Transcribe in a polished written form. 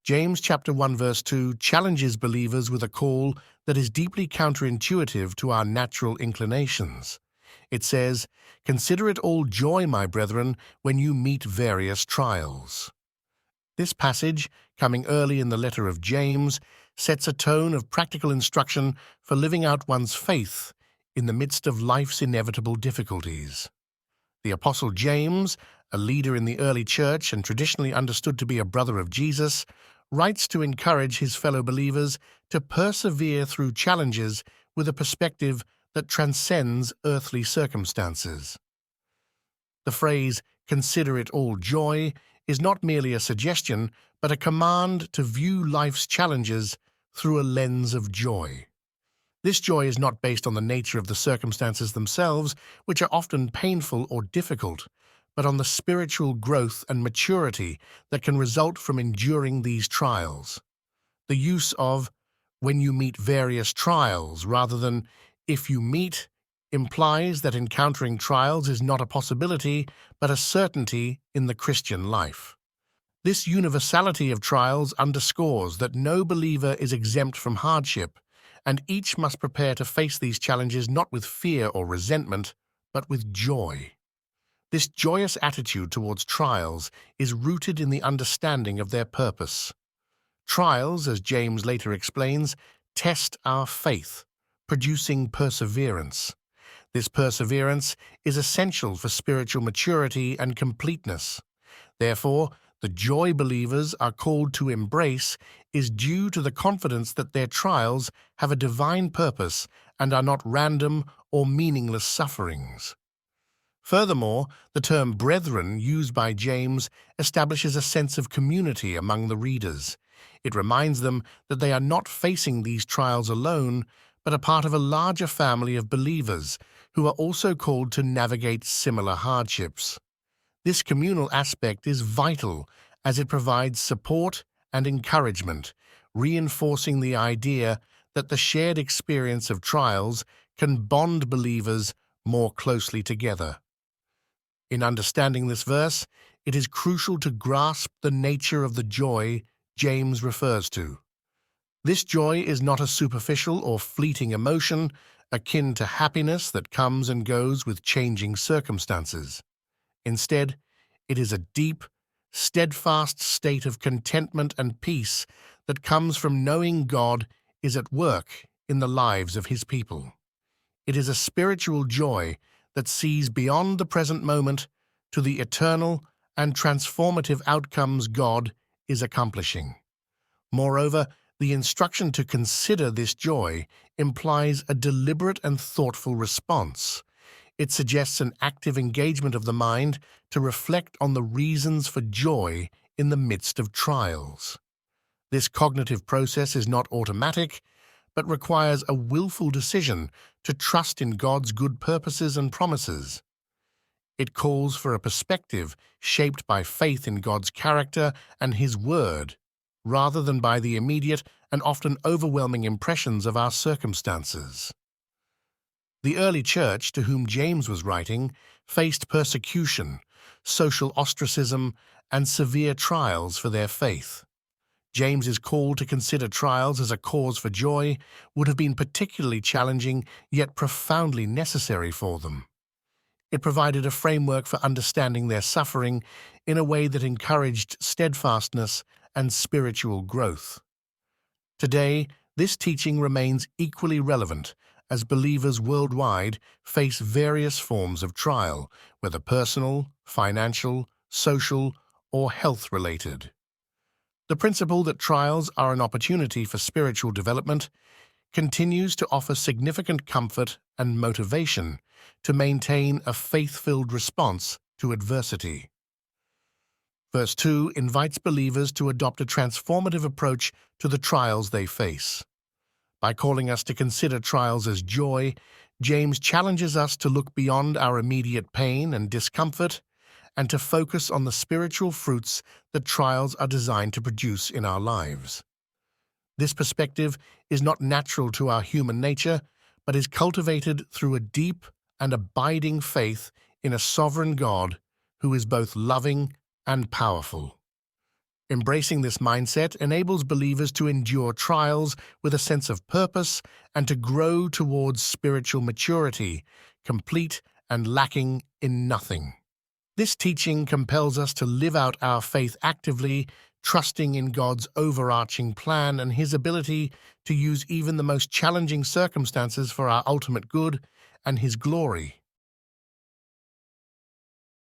James chapter 1 verse 2 challenges believers with a call that is deeply counterintuitive to our natural inclinations. It says, "Consider it all joy, my brethren, when you meet various trials." This passage, coming early in the letter of James, sets a tone of practical instruction for living out one's faith in the midst of life's inevitable difficulties. The Apostle James, a leader in the early church and traditionally understood to be a brother of Jesus, writes to encourage his fellow believers to persevere through challenges with a perspective that transcends earthly circumstances. The phrase, "consider it all joy," is not merely a suggestion, but a command to view life's challenges through a lens of joy. This joy is not based on the nature of the circumstances themselves, which are often painful or difficult, but on the spiritual growth and maturity that can result from enduring these trials. The use of "when you meet various trials" rather than "if you meet" implies that encountering trials is not a possibility, but a certainty in the Christian life. This universality of trials underscores that no believer is exempt from hardship, and each must prepare to face these challenges not with fear or resentment, but with joy. This joyous attitude towards trials is rooted in the understanding of their purpose. Trials, as James later explains, test our faith, producing perseverance. This perseverance is essential for spiritual maturity and completeness. Therefore, the joy believers are called to embrace is due to the confidence that their trials have a divine purpose and are not random or meaningless sufferings. Furthermore, the term brethren used by James establishes a sense of community among the readers. It reminds them that they are not facing these trials alone, but a part of a larger family of believers who are also called to navigate similar hardships. This communal aspect is vital as it provides support and encouragement, reinforcing the idea that the shared experience of trials can bond believers more closely together. In understanding this verse, it is crucial to grasp the nature of the joy James refers to. This joy is not a superficial or fleeting emotion akin to happiness that comes and goes with changing circumstances. Instead, it is a deep, steadfast state of contentment and peace that comes from knowing God is at work in the lives of His people. It is a spiritual joy that sees beyond the present moment to the eternal and transformative outcomes God is accomplishing. Moreover, the instruction to consider this joy implies a deliberate and thoughtful response. It suggests an active engagement of the mind to reflect on the reasons for joy in the midst of trials. This cognitive process is not automatic, but requires a willful decision to trust in God's good purposes and promises. It calls for a perspective shaped by faith in God's character and His Word, rather than by the immediate and often overwhelming impressions of our circumstances. The early church, to whom James was writing, faced persecution, social ostracism, and severe trials for their faith. James's call to consider trials as a cause for joy would have been particularly challenging yet profoundly necessary for them. It provided a framework for understanding their suffering in a way that encouraged steadfastness and spiritual growth. Today, this teaching remains equally relevant as believers worldwide face various forms of trial, whether personal, financial, social, or health-related. The principle that trials are an opportunity for spiritual development continues to offer significant comfort and motivation to maintain a faith-filled response to adversity. Verse 2 invites believers to adopt a transformative approach to the trials they face. By calling us to consider trials as joy, James challenges us to look beyond our immediate pain and discomfort and to focus on the spiritual fruits that trials are designed to produce in our lives. This perspective is not natural to our human nature, but is cultivated through a deep and abiding faith in a sovereign God who is both loving and powerful. Embracing this mindset enables believers to endure trials with a sense of purpose and to grow towards spiritual maturity, complete and lacking in nothing. This teaching compels us to live out our faith actively, trusting in God's overarching plan and His ability to use even the most challenging circumstances for our ultimate good and His glory.